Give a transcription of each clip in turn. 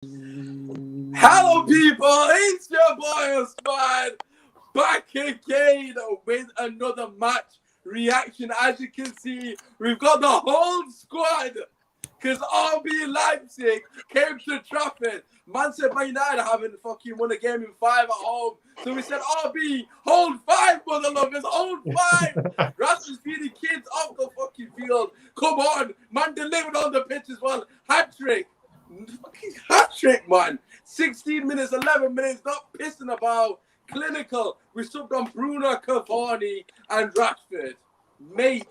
Hello, people. It's your boy Usmaan back again with another match reaction. As you can see, we've got the whole squad because RB Leipzig came to Trafford. Manchester United haven't fucking won a game in 5 at home. So we said, RB, hold 5, mother lovers, hold 5. Rashford's feeding kids off the fucking field. Come on, man delivered on the pitch as well. Hat-trick. Fucking hat-trick, man. 16 minutes, 11 minutes, not pissing about. Clinical. We subbed on Bruno, Cavani, and Rashford. Mate,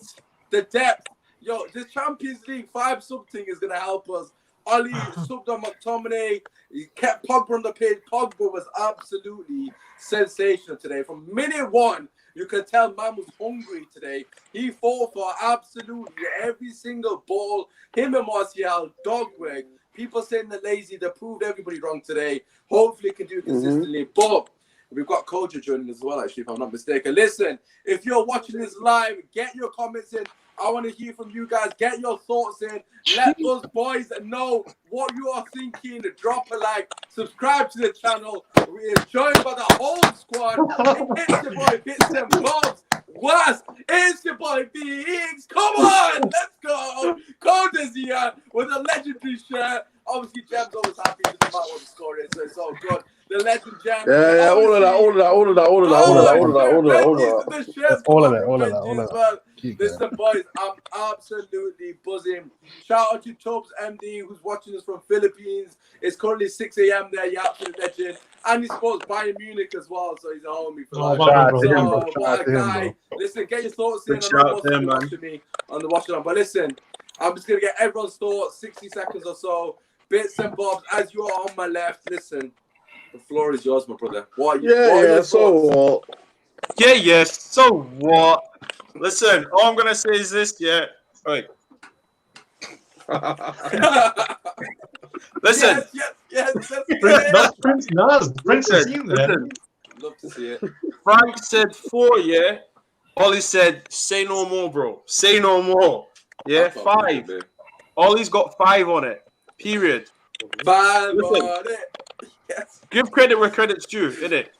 the depth. Yo, this Champions League 5 sub thing is going to help us. Oli subbed on McTominay. He kept Pogba on the pitch. Pogba was absolutely sensational today. From minute 1, you could tell man was hungry today. He fought for absolutely every single ball. Him and Martial, dog work. People saying they're lazy. They proved everybody wrong today. Hopefully can do it consistently. But we've got Kojo joining as well, actually, if I'm not mistaken. Listen, if you're watching this live, get your comments in. I want to hear from you guys. Get your thoughts in. Let us boys know what you are thinking. Drop a like. Subscribe to the channel. We are joined by the whole squad. It's your boy Bits and Bobs. Was it's your boy BX. Come on, let's go. Kojo's here with a legendary shirt. Obviously, Jem's always happy to matter what the score is, so it's all good. The legend Jem. Yeah, all of that. Listen, boys, I'm absolutely buzzing. Shout out to Chubbs MD, who's watching us from Philippines. It's currently 6 a.m. there. You're absolute legend. And he supports Bayern Munich as well, so he's a homie for life. What a guy. Listen, get your thoughts in. I'm not watching me on the watch on. But listen, I'm just going to get everyone's thoughts, 60 seconds or so. Bits and Bobs, as you are on my left, listen. The floor is yours, my brother. So what? Listen, all I'm going to say is this, Right. Listen. Yes. That's Prince Naz. Prince is in there. Love to see it. Frank said 4, yeah? Ollie said, say no more, bro. Say no more. Yeah, 5. Ollie's got 5 on it. Period. 5 on it. Yes. Give credit where credit's due, innit?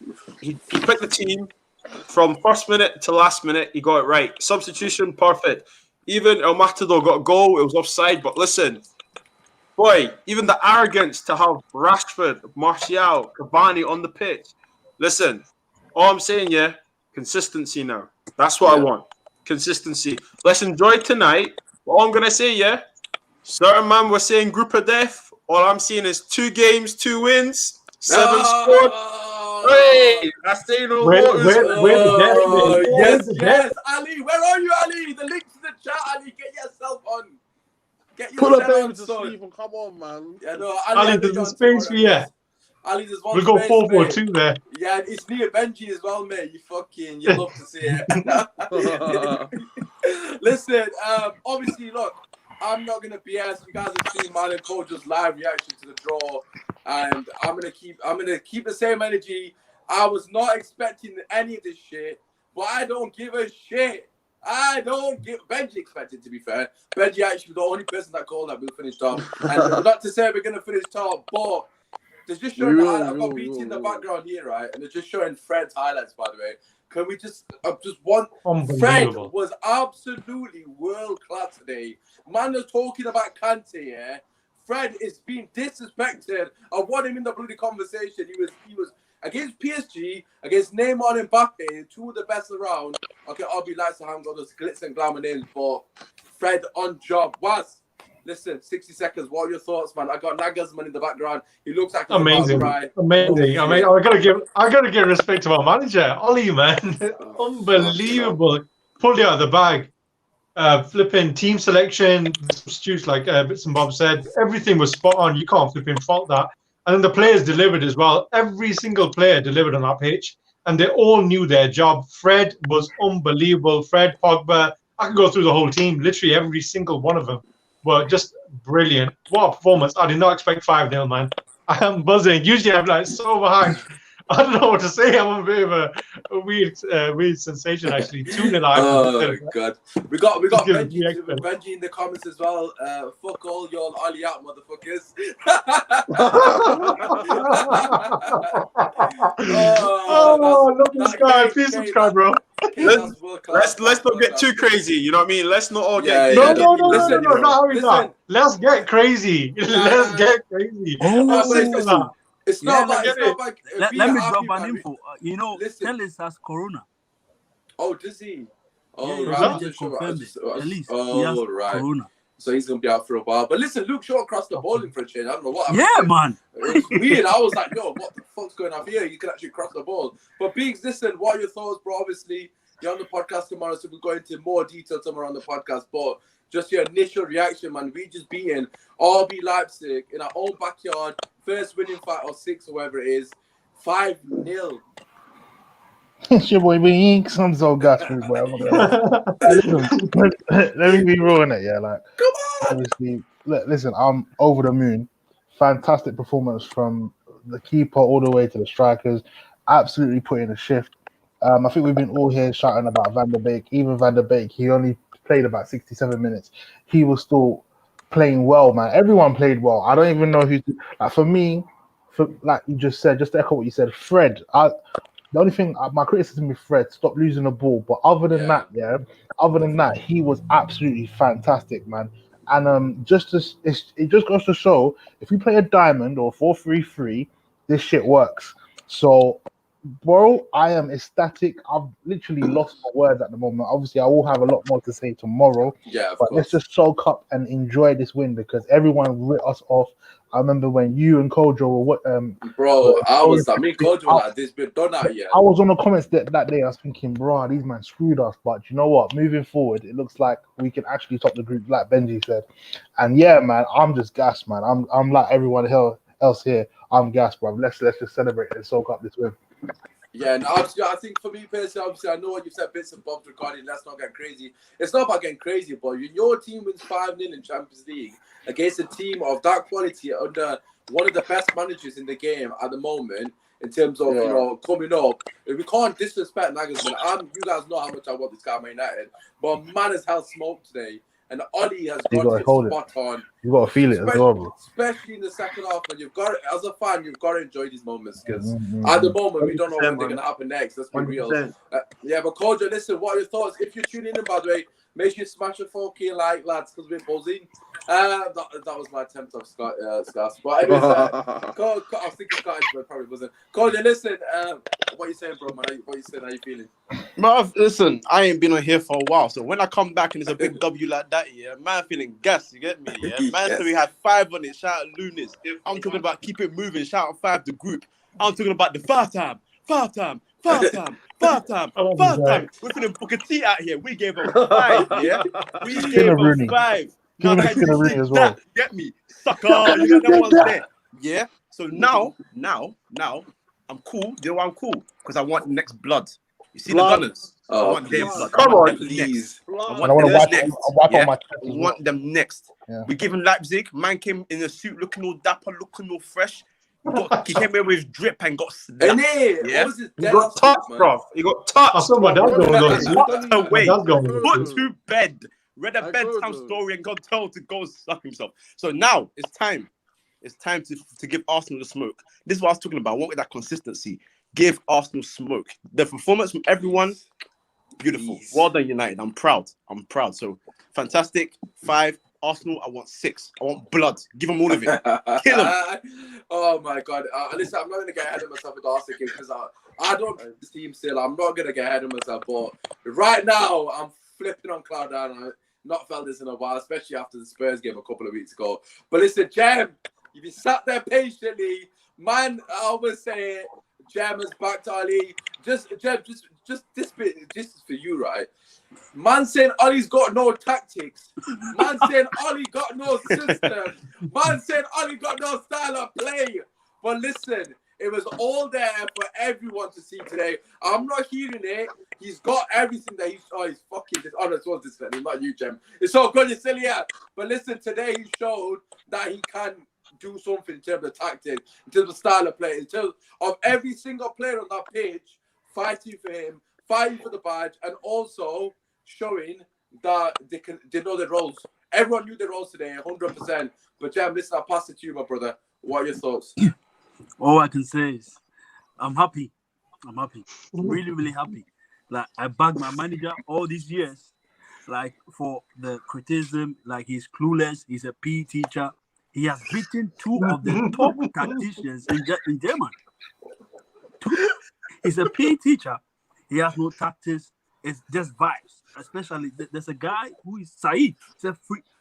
He picked the team from first minute to last minute. He got it right. Substitution, perfect. Even El Matador got a goal. It was offside. But listen, boy, even the arrogance to have Rashford, Martial, Cavani on the pitch. Listen, all I'm saying, consistency now. That's what I want. Consistency. Let's enjoy tonight. All I'm going to say, certain man was saying group of death. All I'm seeing is 2 games, 2 wins, 7 scored. Hey, I say no more. Yes, Ali. Where are you, Ali? The link to the chat, Ali. Get yourself on. Pull up baby to sleep and come on, man. Yeah, no, Ali, there's a space for you. Ali, there's one. We'll go 4-4-2 there. Yeah, it's near Benji as well, mate. You love to see it. Listen, obviously, look. I'm not gonna BS. You guys have seen mine and Kojo's live reaction to the draw, and I'm gonna keep the same energy. I was not expecting any of this shit, but I don't give a shit. Benji expected, to be fair. Benji actually was the only person that called that we'll finish top. And not to say we're gonna finish top, but they're just showing I've got BT in the background here, right? And they're just showing Fred's highlights, by the way. Can we just want Fred was absolutely world class today. Man was talking about Kante, Fred is being disrespected. I want him in the bloody conversation. He was against PSG, against Neymar and Mbappe, 2 of the best around. Okay, I'll be like to have got those glitz and glamour names, but Fred on job was. Listen, 60 seconds. What are your thoughts, man? I got Nagelsmann in the background. He looks like amazing. I gotta give respect to our manager, Ollie, man. Unbelievable. Pulled it out of the bag. Flipping team selection, substitutes like Bits and Bob said. Everything was spot on. You can't flipping fault that. And then the players delivered as well. Every single player delivered on that pitch, and they all knew their job. Fred was unbelievable. Fred, Pogba. I could go through the whole team. Literally every single one of them were just brilliant. What a performance. I did not expect 5-0, man. I am buzzing. Usually I'm like so behind. I don't know what to say. I'm a bit of a weird sensation actually. 2-0 Oh god, we got Just give Benji, reaction. Benji in the comments as well. Fuck all y'all ollie out motherfuckers. Oh, love this guy. Please subscribe, bro. Let's not get too crazy. You know what I mean? Let's not all Yeah, get. yeah. No, Listen, not how we listen. got. Let's get crazy. Let's get crazy. But I'll say that. it's Yeah, not like, it's not like Let me drop an info. You know, Listen. Telles has corona. Oh, does he? Oh, Yeah, right. he I wasn't just sure. confirmed it. At least he has Oh, right. corona. So he's gonna be out for a while. But listen, Luke Shaw crossed the ball in for a change. I don't know what. Yeah, man. It was weird. I was like, yo, what the fuck's going on here? You can actually cross the ball. But Biggs, listen, what are your thoughts, bro? Obviously, you're on the podcast tomorrow, so we'll go into more detail tomorrow on the podcast. But just your initial reaction, man. We just beaten RB Leipzig in our own backyard. First winning fight or 6 or whatever it is. 5-0. It's your boy Binks. I'm so gassed, boy. I'm not gonna lie. Let me be real in it, yeah. Like, Come on! obviously, listen, I'm over the moon. Fantastic performance from the keeper all the way to the strikers. Absolutely put in a shift. I think we've been all here shouting about Van der Beek. Even Van der Beek, he only played about 67 minutes. He was still playing well, man. Everyone played well. I don't even know who. Like for me, like you just said, just to echo what you said, Fred. The only thing, my criticism with Fred, stop losing the ball. But other than that, he was absolutely fantastic, man. And it just goes to show, if we play a diamond or 4-3-3, this shit works. So, bro, I am ecstatic. I've literally lost my words at the moment. Obviously, I will have a lot more to say tomorrow. Yeah, of but course. let's just soak up and enjoy this win because everyone writ us off. I remember when you and Kojo were Bro, I was like, me and Kojo were like, this bit done out here. I was on the comments that day. I was thinking, bro, these men screwed us. But you know what? Moving forward, it looks like we can actually top the group, like Benji said. And yeah, man, I'm just gassed, man. I'm like everyone else here. I'm gassed, bro. Let's just celebrate and soak up this win. Yeah, and obviously, I think for me personally, obviously, I know what you've said, bits and bobs regarding let's not get crazy. It's not about getting crazy, but your team wins 5-0 in Champions League against a team of that quality under one of the best managers in the game at the moment in terms of, you know, coming up. We can't disrespect Nagelsmann. You guys know how much I want this guy at Man United, but man has held smoke today. And Ollie has got it spot on. You got to feel it as well, bro. Especially in the second half, and you've got, as a fan, you've got to enjoy these moments because at the moment we don't know when they're going to happen next. Let's be real. Yeah, but Kojo, listen, what are your thoughts? If you're tuning in, by the way, make sure you smash a 4K like, lads, because we're buzzing. That was my attempt of Scott. But anyways, I was thinking Scottish, but it probably wasn't. Kojo, listen, what are you saying, bro, man? What are you saying? How you feeling? Bro, listen, I ain't been on here for a while, so when I come back and it's a big W like that, yeah, man feeling gas, you get me? Yeah, man, Yes. so we had 5 on it, shout out Lunis. I'm talking about keep it moving, shout out 5 the group. I'm talking about the five time. We're finna book a tea out here. We gave them 5, yeah? We gave them 5. Now can you see as well. that? Get me? Sucker, you got that one there. Yeah? So now, I'm cool. You know why I'm cool? Because I want next blood. You see the Gunners? I want their blood. Come on, please. I want them next. Yeah. We give him Leipzig. Man came in a suit looking all dapper, looking all fresh. He came here with drip and got slapped. Yeah. What was his He got touched, bro. He got touched. I saw my dad going on. Away. My dad's going Put on. to bed. Read a bedtime story and got told to go suck himself. So now it's time. It's time to give Arsenal the smoke. This is what I was talking about. I want that consistency. Give Arsenal smoke. The performance from everyone, beautiful. Well done, United. I'm proud. So fantastic. 5. Arsenal, I want 6. I want blood. Give them all of it. Kill them. Oh my God. Listen, I'm not going to get ahead of myself with the Arsenal game because I don't like this team still. I'm not going to get ahead of myself. But right now, I'm flipping on cloud nine. I've not felt this in a while, especially after the Spurs game a couple of weeks ago. But listen, Jem, if you sat there patiently, man, I always say it. Jem has backed Ali. Jem, just this bit, this is for you, right? Man saying Ollie's got no tactics. Man saying Ollie got no system. Man saying Ollie got no style of play. But listen, it was all there for everyone to see today. I'm not hearing it. He's got everything that he's fucking this. Oh, no, it was this, not you, Jem. It's all good, you're still here. But listen, today he showed that he can do something in terms of tactics, in terms of style of play, in terms of every single player on that pitch fighting for him, fighting for the badge, and also showing that they know their roles. Everyone knew their roles today, 100%. But Jam, listen, I'll pass it to you, my brother. What are your thoughts? All I can say is, I'm happy. I'm happy. Really, really happy. Like, I backed my manager all these years, like, for the criticism, like, he's clueless, he's a PE teacher. He has beaten two of the top tacticians in Germany. He's a PE teacher. He has no tactics. It's just vibes. Especially, there's a guy who is Said. It's a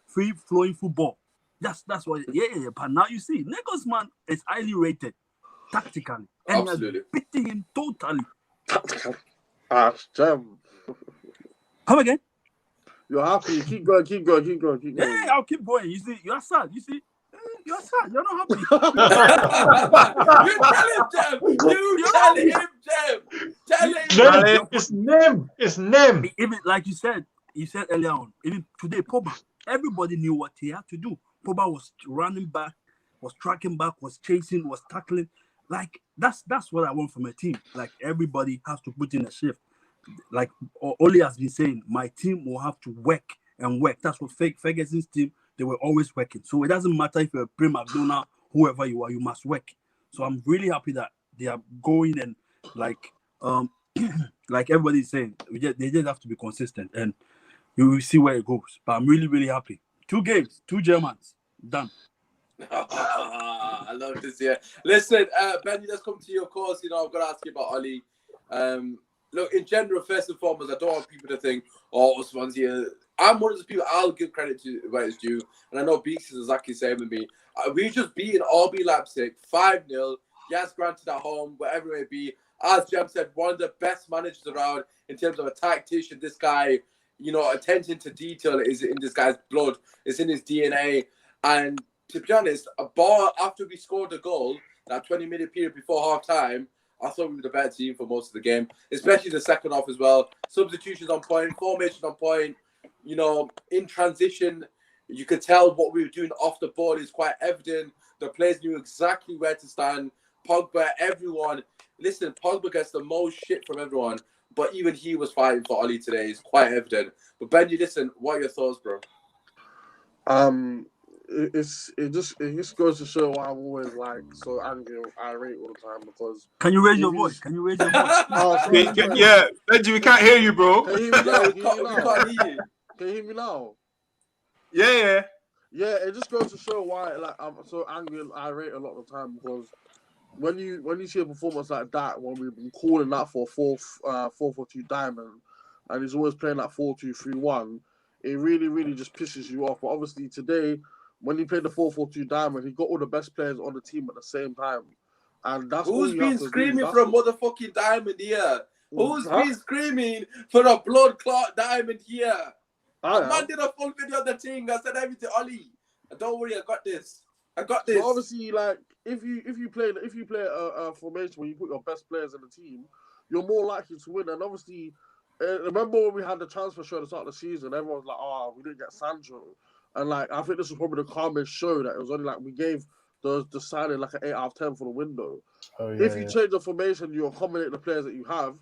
free-flowing football. That's what. Yeah. But now you see, Usmaan is highly rated tactically, and Absolutely. he has beaten him totally. Tactical. Jam. Come again? You're happy. Keep going. Yeah, I'll keep going. You see, you're sad. You're sad. You're not happy. You tell him, Jam. You tell him, Jam. Tell him. It's Nim. Even like you said earlier on, even today, Pogba, everybody knew what he had to do. Pogba was running back, was tracking back, was chasing, was tackling. Like, that's what I want from a team. Like, everybody has to put in a shift. Like Oli has been saying, my team will have to work and work. That's what Ferguson's team, they were always working. So it doesn't matter if you're a Prima Donna, whoever you are, you must work. So I'm really happy that they are going and like like everybody's saying, they just have to be consistent and you will see where it goes. But I'm really, really happy. 2 games, 2 Germans, done. I love this. Yeah. Listen, Benny, let's come to you. Of course, I'm going to ask you about Oli. Look, in general, first and foremost, I don't want people to think, oh, Usmaan's here. I'm one of those people, I'll give credit to where it's due. And I know Beaks is exactly the same with me. We just beaten RB Leipzig 5-0. Yes, granted at home, whatever it may be. As Jam said, one of the best managers around in terms of a tactician. This guy, attention to detail is in this guy's blood. It's in his DNA. And to be honest, a ball after we scored a goal, that 20-minute period before half-time, I thought we were the better team for most of the game, especially the second half as well. Substitutions on point, formation on point. In transition, you could tell what we were doing off the ball is quite evident. The players knew exactly where to stand. Pogba, everyone. Listen, Pogba gets the most shit from everyone, but even he was fighting for Oli today. It's quite evident. But Benji, listen, what are your thoughts, bro? It just goes to show why I'm always like so angry and irate all the time because. Can you raise your voice? Oh, sorry. Yeah, Benji, we can't hear you, bro. Can you hear me now? We can't hear you. Can you hear me now? Yeah. Yeah, it just goes to show why I'm so angry and irate a lot of the time because when you see a performance like that, when we've been calling that for 4-4-2 diamond, and he's always playing that 4-2-3-1, it really, really just pisses you off. But obviously today, when he played the 4-4-2 diamond, he got all the best players on the team at the same time, and that's who's been screaming for a motherfucking diamond here. Who's been screaming for a blood clot diamond here? Man did a full video of the thing. I said everything, Oli. Don't worry, I got this. So obviously, like if you play a formation where you put your best players in the team, you're more likely to win. And obviously, remember when we had the transfer show at the start of the season, everyone was like, "Oh, we didn't get Sancho," and like I think this was probably the calmest show that it was only like we gave the signing like an 8 out of 10 for the window. If you change the formation, you accommodate the players that you have,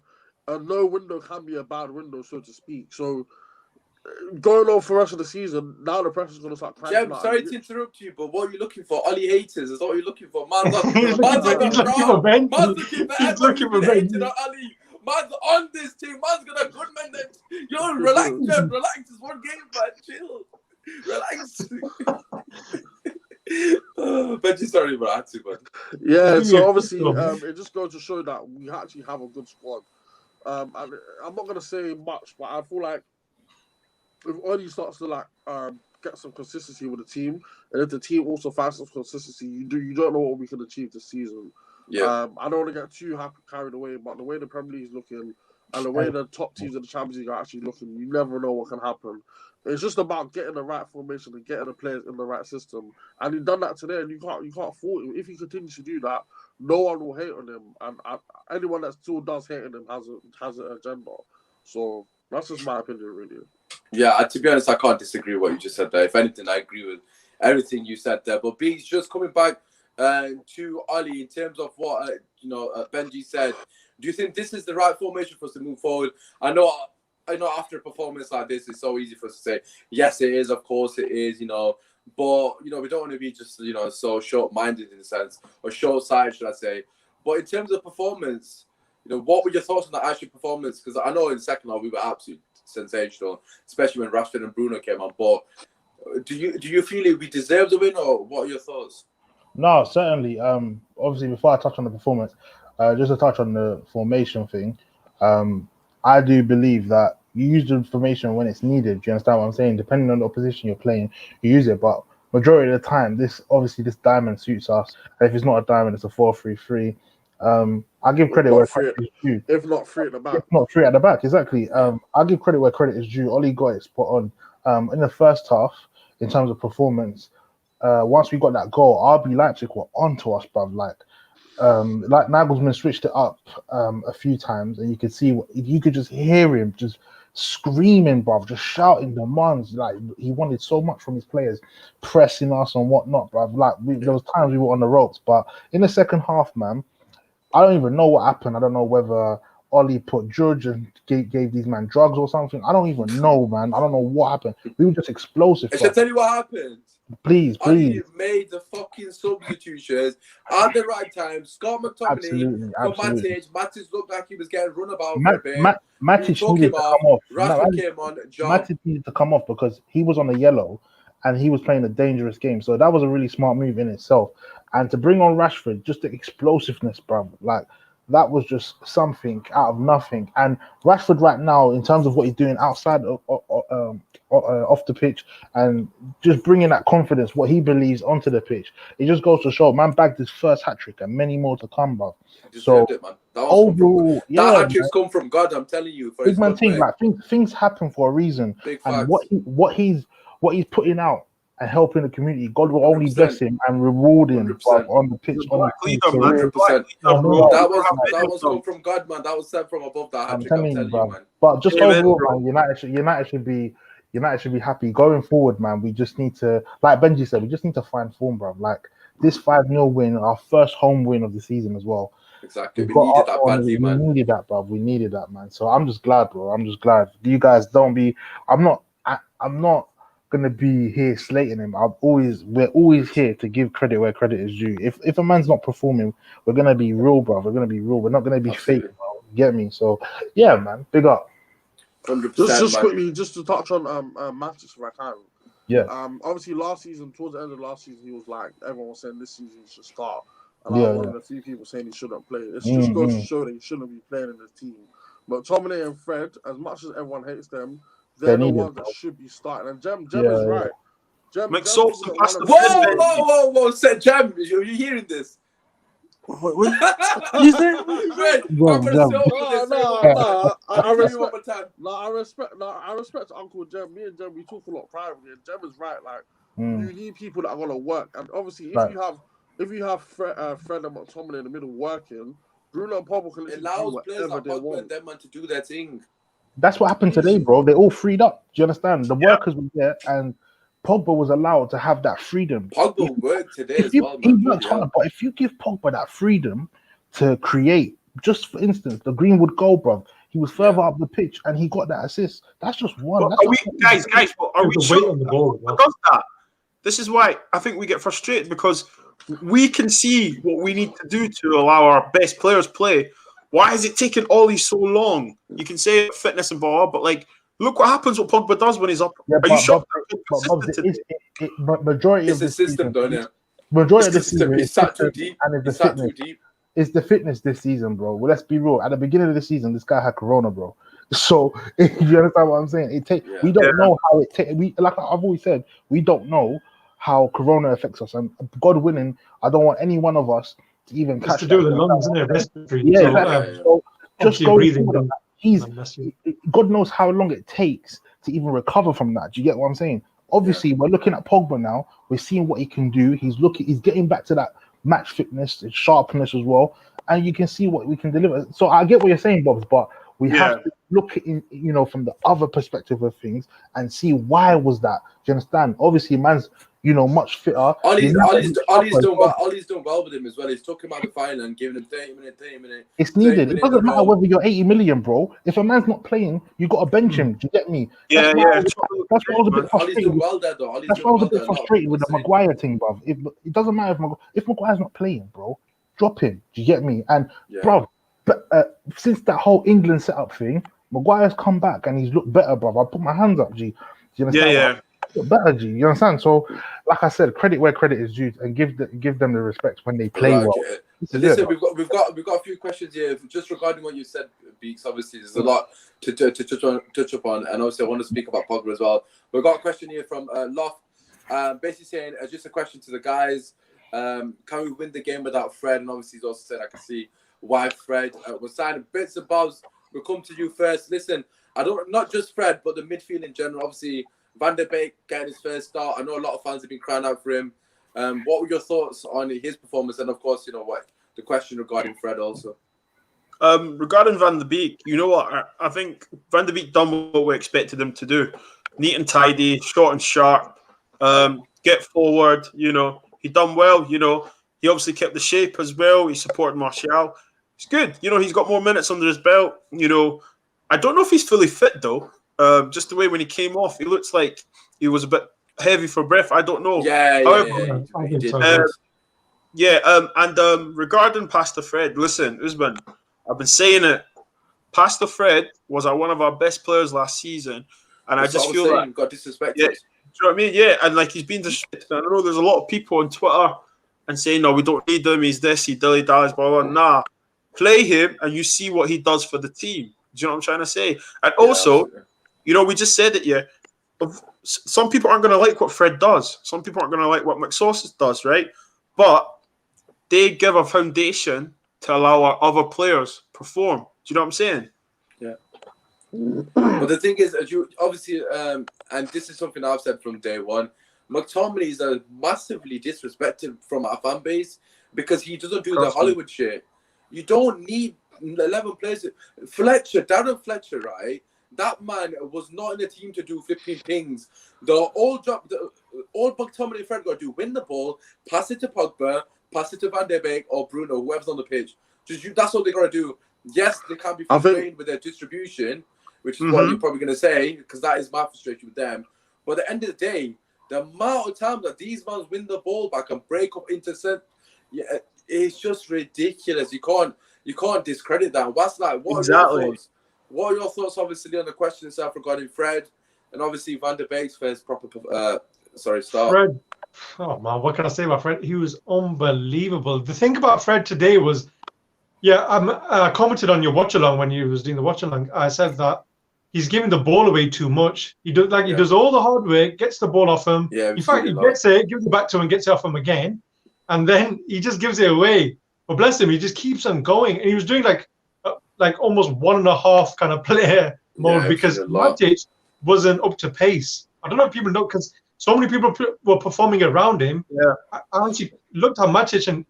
and no window can be a bad window, so to speak. So. Going on for the rest of the season, now the pressure's going to start cranking. Jim, sorry to interrupt you, but what are you looking for? Oli haters is what you're looking for. Man's He's looking for Ben. He's looking for Ben. Man's on this team. Man's got a good man. Yo, relax, Jim. Relax. It's one game, man. Chill. Relax. But just sorry, bro. I had to, man. Yeah, so obviously, it just goes to show that we actually have a good squad. I'm not going to say much, but I feel like if Oli starts to get some consistency with the team, and if the team also finds some consistency, you don't know what we can achieve this season. Yeah. I don't want to get too carried away, but the way the Premier League is looking and the way the top teams in the Champions League are actually looking, you never know what can happen. It's just about getting the right formation and getting the players in the right system. And he's done that today, and you can't fault him. If he continues to do that, no one will hate on him. And anyone that still does hate on him has an agenda. So that's just my opinion, really. Yeah, to be honest, I can't disagree with what you just said there. If anything, I agree with everything you said there. But B's just coming back to Ollie in terms of what Benji said. Do you think this is the right formation for us to move forward? I know after a performance like this, it's so easy for us to say, yes, it is, of course it is, but, we don't want to be just, so short-minded in a sense, or short-sighted, should I say. But in terms of performance, what were your thoughts on the actual performance? Because I know in the second half we were absolutely sensational, especially when Rashford and Bruno came on. But do you feel we deserve the win, or what are your thoughts? No, certainly. Obviously, before I touch on the performance, just to touch on the formation thing, I do believe that you use the formation when it's needed. Do you understand what I'm saying? Depending on the opposition you're playing, you use it. But majority of the time, this diamond suits us. And if it's not a diamond, it's a 4-3-3. I give credit where credit is due. If not three at the back. If not three at the back, exactly. I give credit where credit is due. Ollie got it spot on. In the first half, in terms of performance, once we got that goal, RB Leipzig were onto us, bruv. Like Nagelsmann switched it up a few times, and you could just hear him just screaming, bruv, just shouting demands. Like he wanted so much from his players, pressing us and whatnot, bruv. Like there was times we were on the ropes, but in the second half, man, I don't even know what happened. I don't know whether Ollie put Judge and gave these men drugs or something. I don't even know, man. I don't know what happened. We were just explosive. I should tell you what happened. Please. Ollie made the fucking substitutions at the right time. Scott McTominay for Matic. Matic looked like he was getting run about for a bit. Matic needed to come off. Rashford came on. Matic needed to come off because he was on the yellow and he was playing a dangerous game. So that was a really smart move in itself. And to bring on Rashford, just the explosiveness, bro. Like, that was just something out of nothing. And Rashford right now, in terms of what he's doing outside off the pitch and just bringing that confidence, what he believes onto the pitch, it just goes to show, man bagged his first hat-trick and many more to come, bro. So it, man. overall, that hat-trick's come from God, I'm telling you. Big man thing, like things happen for a reason. Big and facts. what he's putting out and helping the community, God will only 100%. bless him and reward him on the pitch. On the pitch. 100%. That was come from God, man. That was sent from above. That I'm hat-trick, telling I'm you, telling you, bro. man. But just overall, man, United should be happy going forward, man. We just need to, like Benji said, we just need to find form, bro. Like this 5-0 win, our first home win of the season as well. Exactly. We needed that badly, man. We needed that, bro. We needed that, man. So I'm just glad, bro. I'm just glad. You guys don't be. I'm not gonna be here slating him. We're always here to give credit where credit is due. If a man's not performing, we're gonna be real, bro. We're gonna be real. We're not gonna be fake, bro. Get me? So yeah, man. Big up. 100%, Just man. quickly, just to touch on Manchester for a time. Yeah. Obviously, last season, towards the end of last season, he was like, everyone was saying this season he should start. And I was one of the few people saying he shouldn't play. It just goes to show that he shouldn't be playing in the team. But McTominay and Fred, as much as everyone hates them, they're the ones that should be starting. And Jem is right. Whoa, said Jem, are you hearing this? What you say? I respect Uncle Jem. Me and Jem, we talk a lot privately, and Jem is right. Like, you need people that are gonna work, and obviously, if you have Fred and McTominay in the middle working, Bruno and Pogba can allow players like Pogba and them to do their thing. That's what happened today, bro. They all freed up. Do you understand? The workers were there, and Pogba was allowed to have that freedom. Pogba worked today as well, man. He worked hard, but if you give Pogba that freedom to create, just for instance, the Greenwood goal, bro, he was further up the pitch and he got that assist. That's just one. But guys, are we sure because that? This is why I think we get frustrated, because we can see what we need to do to allow our best players play. Why is it taking all these so long? You can say fitness and blah, but like, look what happens. What Pogba does when he's up. Are you shocked? Majority of the system, don't it? Majority of the season is sat too deep. And it's the fitness. It's the fitness this season, bro. Well, let's be real. At the beginning of the season, this guy had corona, bro. So you understand what I'm saying? We don't know how it takes. Like I've always said, we don't know how corona affects us. And God willing, I don't want any one of us to even catch to do with the lungs, isn't it? Respiratory. Yeah, so just go breathing. God knows how long it takes to even recover from that. Do you get what I'm saying? Obviously, we're looking at Pogba now. We're seeing what he can do. He's getting back to that match fitness and sharpness as well. And you can see what we can deliver. So I get what you're saying, Bobs, but we look at it, from the other perspective of things and see why was that. Do you understand? Obviously, man's much fitter. Ollie's done well with him as well. He's took him out of the final and given him 30 minutes. It's needed. It doesn't matter whether you're 80 million, bro. If a man's not playing, you got to bench him. Do you get me? That's why I was a bit frustrated. Ollie's done well there, though. That's why I was a bit frustrated with the Maguire thing, bro. It doesn't matter if Maguire's not playing, bro. Drop him. Do you get me? And bro, but since that whole England setup thing, Maguire's come back and he's looked better, bro. I put my hands up, G. Do you understand? Yeah. Better, G. You understand? So, like I said, credit where credit is due, and give them the respect when they play well. Listen, we've got a few questions here just regarding what you said, Beaks. Obviously, there's a lot to touch upon, and obviously I want to speak about Pogba as well. We've got a question here from Loft, basically saying just a question to the guys: can we win the game without Fred? And obviously, he's also said I can see why Fred was signing bits and bobs. We'll come to you first. Listen, not just Fred, but the midfield in general. Obviously, Van der Beek getting his first start. I know a lot of fans have been crying out for him. What were your thoughts on his performance? And of course, the question regarding Fred also. Regarding Van der Beek, you know what? I think Van der Beek done what we expected him to do. Neat and tidy, short and sharp, get forward, He done well, He obviously kept the shape as well. He supported Martial. It's good. He's got more minutes under his belt. I don't know if he's fully fit, though. Just the way when he came off, he looks like he was a bit heavy for breath. I don't know. And regarding Pastor Fred, listen, Usmaan, I've been saying it. Pastor Fred was one of our best players last season, and I just feel like got disrespected. Yeah, do you know what I mean? Yeah, and he's been disrespected. I know there's a lot of people on Twitter and saying, "No, we don't need him. He's this. He dilly dallies, blah blah." Nah, play him, and you see what he does for the team. Do you know what I'm trying to say? And also, we just said it. Yeah, some people aren't going to like what Fred does. Some people aren't going to like what McSauce does, right? But they give a foundation to allow our other players perform. Do you know what I'm saying? Yeah. But the thing is, you obviously, and this is something I've said from day one, McTominay is massively disrespected from our fan base because he doesn't do the Hollywood shit. You don't need 11 players. Darren Fletcher, right? That man was not in the team to do 15 pings. All McTominay and Fred got to do: win the ball, pass it to Pogba, pass it to Van der Beek or Bruno, whoever's on the pitch. That's all they got to do. Yes, they can't be frustrated with their distribution, which is what you're probably going to say, because that is my frustration with them. But at the end of the day, the amount of time that these men win the ball back and break up intercept, it's just ridiculous. You can't discredit that. What are your thoughts, obviously, on the question itself regarding Fred and obviously Van der Beek's first proper start? Fred, oh man, what can I say about Fred? He was unbelievable. The thing about Fred today was, I commented on your watch along when you was doing the watch along. I said that he's giving the ball away too much. He does all the hard work, gets the ball off him. Yeah, in fact, he gets it, gives it back to him, and gets it off him again, and then he just gives it away. But bless him, he just keeps on going, and he was doing like almost 1.5 kind of player mode because Matic wasn't up to pace. I don't know if people know because so many people were performing around him. Yeah, I actually looked at Matic and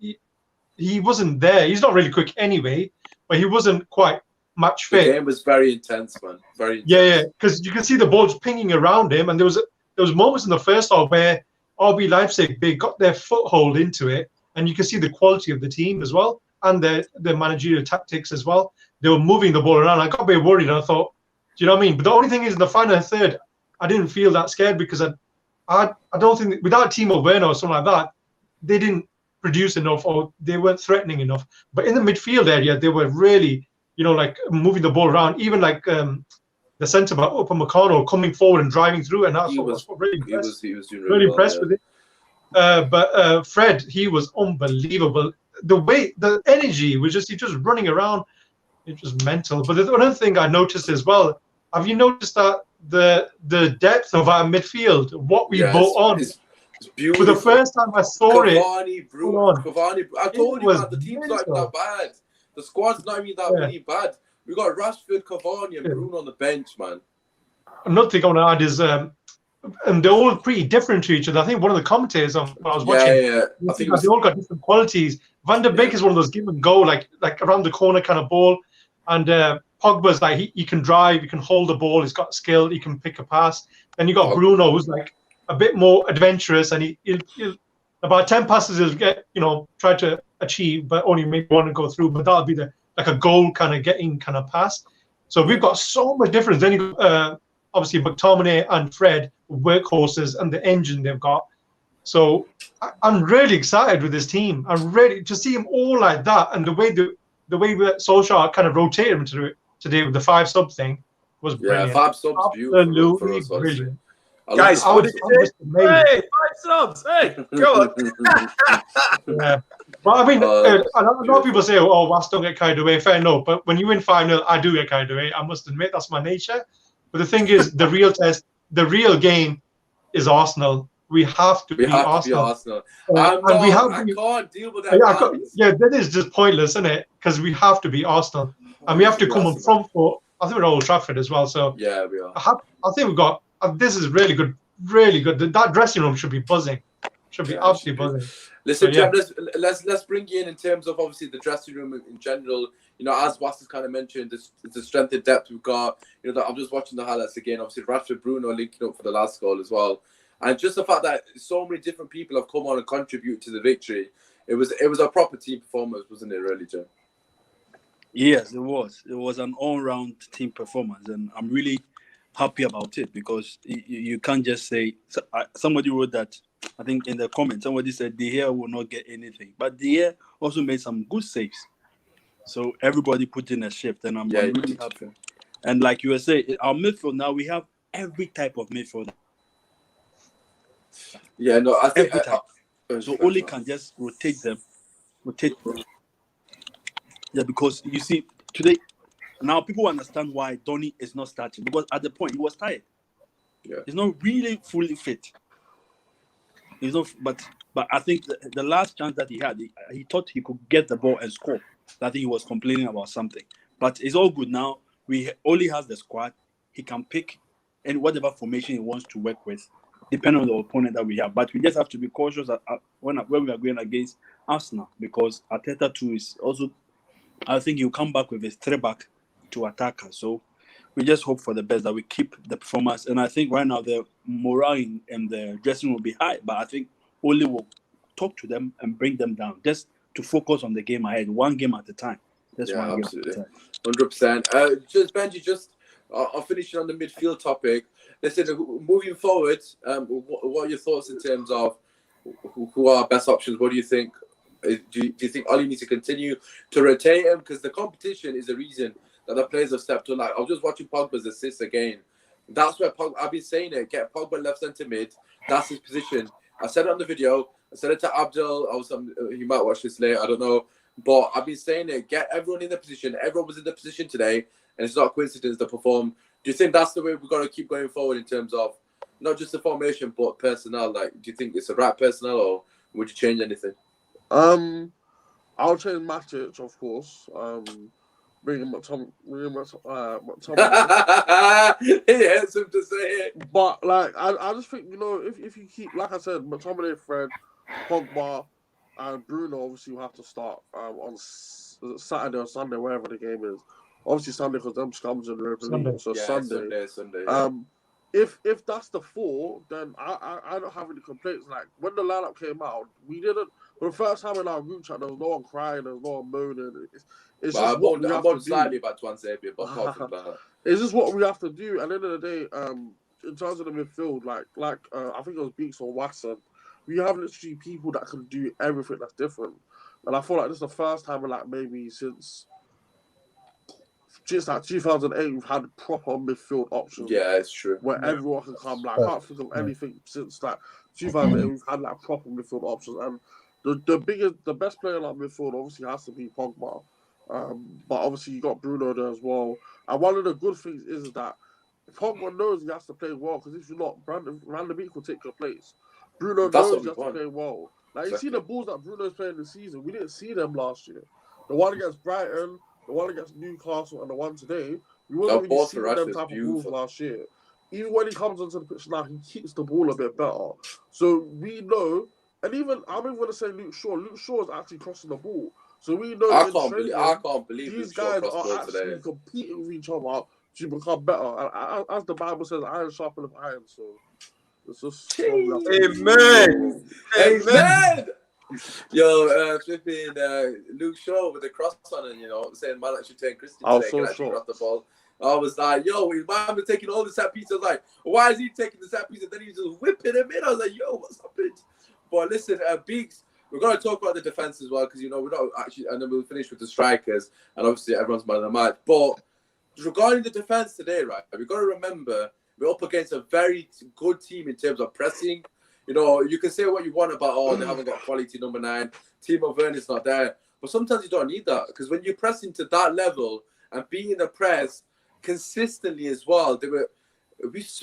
he wasn't there. He's not really quick anyway, but he wasn't quite match fit. The game was very intense, man. Very intense. Yeah, because you can see the ball just pinging around him, and there was moments in the first half where RB Leipzig got their foothold into it, and you can see the quality of the team as well and their managerial tactics as well. They were moving the ball around. I got a bit worried, and I thought, do you know what I mean? But the only thing is, in the final third, I didn't feel that scared because I don't think without Timo Werner or something like that, they didn't produce enough or they weren't threatening enough. But in the midfield area, they were really, moving the ball around. Even the centre back, Upamecano, coming forward and driving through, and I was really impressed. He was doing really impressed with it. But Fred, he was unbelievable. The way, the energy was just running around. It was mental. But the other thing I noticed as well, have you noticed that the depth of our midfield, what we brought on? It's beautiful. For the first time I saw Cavani, Bruno, Cavani. I told you that the team's not that bad. The squad's not even that really bad. We got Rashford, Cavani, and Bruno on the bench, man. Another thing I want to add is, and they're all pretty different to each other. I think one of the commentators when I was watching, I think they all got different qualities. Van der Beek is one of those give and go, like around the corner kind of ball, and Pogba's like he can drive, he can hold the ball, he's got skill, he can pick a pass. Then you got Bruno, who's like a bit more adventurous, and he'll about 10 passes he'll get, try to achieve, but only maybe one to go through. But that'll be like a goal kind of getting kind of pass. So we've got so much difference. Then you got obviously McTominay and Fred, workhorses, and the engine they've got. So I'm really excited with this team. I'm ready to see them all like that, and the way that Solskjaer kind of rotated them today with the 5 sub thing was brilliant. Yeah, 5 subs, beautiful for us, brilliant. Guys, what did you say? Hey, 5 subs. Hey, go on. Yeah. Well, I mean, a lot of people say, "Oh, West don't get carried away." Fair enough, but when you win 5-0, I do get carried away. I must admit that's my nature. But the thing is, the real test, the real game, is Arsenal. We have to be Arsenal. I can't deal with that. Yeah, that is just pointless, isn't it? Because we have to be Arsenal, and we have to come on front foot. I think we're Old Trafford as well. So yeah, we are. I think we've got. This is really good, really good. That dressing room should be buzzing. Should be absolutely buzzing. Listen, Jim, let's bring you in terms of obviously the dressing room in general. As Was has kind of mentioned, it's the strength and depth we've got. I'm just watching the highlights again. Obviously, Rashford, Bruno linking up for the last goal as well. And just the fact that so many different people have come on and contributed to the victory, it was a proper team performance, wasn't it, really, Jim? Yes, it was. It was an all-round team performance, and I'm really happy about it because you can't just say. Somebody wrote that, I think in the comments, somebody said De Gea will not get anything, but De Gea also made some good saves. So everybody put in a shift, and I'm really happy. And like you were saying, our midfield now, we have every type of midfield. Yeah, no, I think so Oli can just rotate them. Yeah, because you see today, now people understand why Donny is not starting, because at the point he was tired. Yeah, he's not really fully fit. He's not, but I think the last chance that he had, he thought he could get the ball and score. I think he was complaining about something, but it's all good now. Oli has the squad. He can pick and whatever formation he wants to work with, depending on the opponent that we have. But we just have to be cautious when we are going against Arsenal, because Arteta too is also, I think he'll come back with his 3-back to attack us. So we just hope for the best, that we keep the performance. And I think right now the morale in the dressing room will be high, but I think Oli will talk to them and bring them down, just to focus on the game ahead, one game at a time. Absolutely. 100%. Just Benji, I'll finish on the midfield topic. Listen, moving forward, what are your thoughts in terms of who are our best options? What do you think? Do you think Oli needs to continue to rotate him? Because the competition is the reason that the players have stepped up. Like, I was just watching Pogba's assist again. That's where I've been saying it. Get Pogba left centre mid. That's his position. I said it on the video. I said it to Abdul. He might watch this later. I don't know. But I've been saying it. Get everyone in the position. Everyone was in the position today, and it's not a coincidence to perform. Do you think that's the way we're going to keep going forward in terms of not just the formation but personnel? Like, do you think it's the right personnel, or would you change anything? I'll change Matic, of course. Bring him McTominay. He hurts him to say it. But like, I just think, if you keep, like I said, McTominay, Fred, Pogba, and Bruno, obviously will have to start on Saturday or Sunday, wherever the game is. Obviously Sunday because them scums in the Europa League, so Sunday. Sunday. Yeah. If that's the 4, then I don't have any complaints. Like, when the lineup came out, we didn't. For the first time in our group chat, there was no one crying, there was no one moaning. It's just what we have to do. Slightly about Twansabia, but apart from that, it's just what we have to do. At the end of the day, in terms of the midfield, like I think it was Beaks or Watson, we have literally people that can do everything that's different. And I feel like this is the first time in like maybe since like 2008 we've had proper midfield options. Yeah, it's true. Where everyone can come. Like, I can't think of anything since like 2008 we've had like proper midfield options. And the best player in our midfield obviously has to be Pogba. But obviously you got Bruno there as well. And one of the good things is that Pogba knows he has to play well, because if you're not, Brandon Beak will take your place. Bruno knows he has to play well. Like, you see the balls that Bruno's playing this season, we didn't see them last year. The one against Brighton, the one against Newcastle, and the one today, we wasn't really seeing them type of balls last year. Even when he comes onto the pitch now, he keeps the ball a bit better. So we know, and even I'm even going to say Luke Shaw. Luke Shaw is actually crossing the ball. So we know I in can't training, believe these we showed guys cross are ball actually today. competing with each other to become better. And as the Bible says, iron sharpeneth iron. So it's just one we have to Amen. Amen. Yo, flipping Luke Shaw with the cross on and saying man actually turn Christian I was today so can actually shocked. cross the ball. I was like, yo, his man was taking all the set pieces. Like, why is he taking the set pieces? Then he's just whipping him in. I was like, yo, what's happened? But listen, Beaks, we're going to talk about the defense as well because we're not actually, and then we'll finish with the strikers, and obviously everyone's man of the match. But regarding the defense today, right, we've got to remember we're up against a very good team in terms of pressing. You can say what you want about, they haven't got quality number 9. Timo Werner's not there. But sometimes you don't need that because when you're pressing to that level and being in the press consistently as well,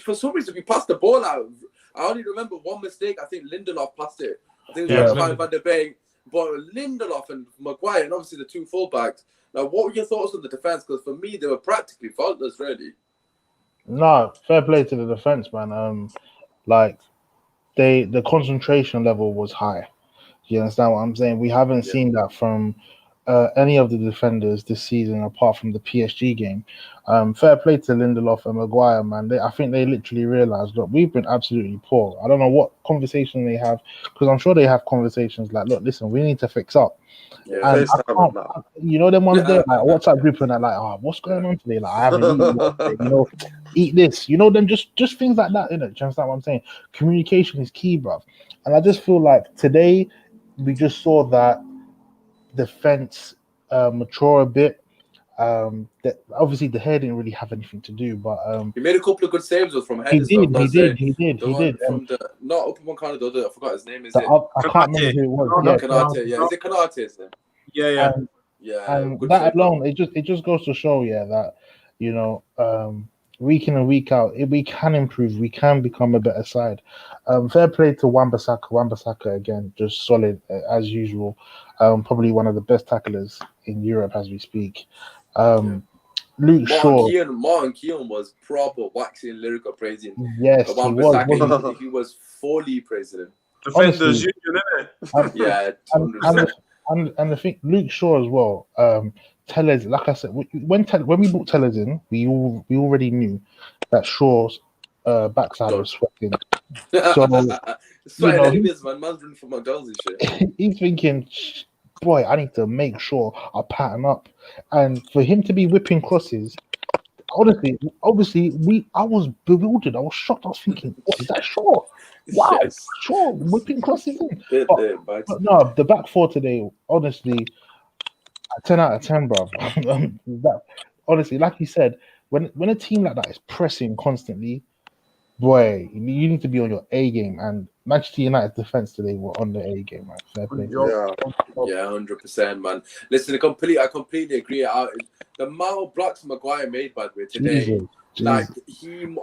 for some reason, we passed the ball out. I only remember one mistake. I think Lindelof passed it. I think it was Van der Beek. But Lindelof and Maguire, and obviously the two fullbacks. Now, what were your thoughts on the defense? Because for me, they were practically faultless, really. No, fair play to the defense, man. The concentration level was high. You understand what I'm saying? We haven't seen that from any of the defenders this season, apart from the PSG game. Fair play to Lindelof and Maguire, man. I think they literally realised, look, we've been absolutely poor. I don't know what conversation they have, because I'm sure they have conversations like, look, listen, we need to fix up. Yeah, and I can't, them ones there, like WhatsApp group and that, like, what's going on today? Like, I haven't eaten today, eat this, then just things like that, innit? Do you understand what I'm saying? Communication is key, bruv. And I just feel like today we just saw that defense mature a bit. That obviously the hair didn't really have anything to do, but he made a couple of good saves from he headers. did. The one from the not up one kind of the other. I forgot his name. Is it? I can't remember who it was. Yeah, Konate. Yeah, is it Konate? Yeah. And that alone, it just goes to show, that week in and week out, if we can improve, we can become a better side. Fair play to Wan-Bissaka. Wan-Bissaka again, just solid as usual. Probably one of the best tacklers in Europe as we speak. Luke Shaw. Martin Keown was proper waxing lyrical praising. Yes, he was. He was fully praising him. Defenders Union, innit? Yeah, 100%. And the thing, Luke Shaw as well. Tellez, like I said, when we brought Tellez in, we already knew that Shaw's backside was sweating. So enemies, man. Man's running for McDonald's and shit. He's thinking, boy, I need to make sure I pattern up. And for him to be whipping crosses, honestly, obviously, I was bewildered. I was shocked. I was thinking, what is that Shaw? Wow, yes. Shaw whipping crosses in. But no, the back four today, honestly, 10 out of 10, bro. Honestly, like you said, when a team like that is pressing constantly, boy, you need to be on your A game. And Manchester United's defense today were on the A game, man. Fair play. Yeah, 100%, man. Listen, I completely agree. The amount of blocks Maguire made, by the way, today, Jesus. like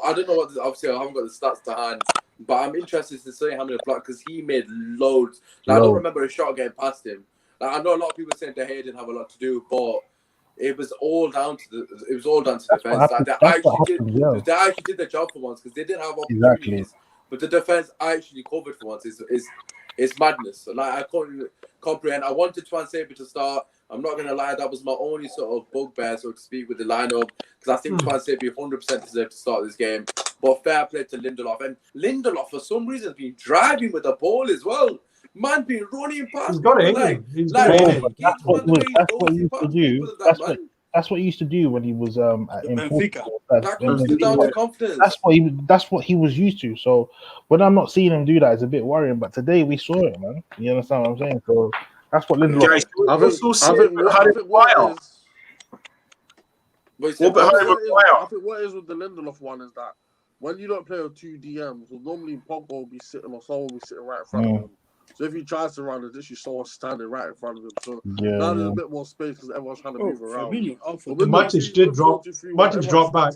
I don't know what. Obviously, I haven't got the stats to hand, but I'm interested to see how many blocks because he made loads. Like, I don't remember a shot getting past him. Like, I know a lot of people saying De Gea didn't have a lot to do, but it was all down to the defense. Like, they actually did the job for once because they didn't have opportunities, but the defense actually covered for once. It's madness. So, like, I couldn't comprehend. I wanted Twan Saber to start. I'm not gonna lie, that was my only sort of bugbear, so to speak, with the lineup because I think Twan Saber 100% deserved to start this game. But fair play to Lindelof, and Lindelof for some reason has been driving with the ball as well. Man, been running past. He's got it. That's what he used to do. That's what he used to do when he was in Portugal. That's what he was used to. So when I'm not seeing him do that, it's a bit worrying. But today we saw it, man. You understand what I'm saying? So that's what Lindelof. I think what is with the Lindelof one is that when you don't play with two DMs, well, normally Pogba will be sitting or someone will be sitting right in front of him. So if he tries to run, there's literally someone standing right in front of him. So now there's a bit more space because everyone's trying to move around. Matic did drop back.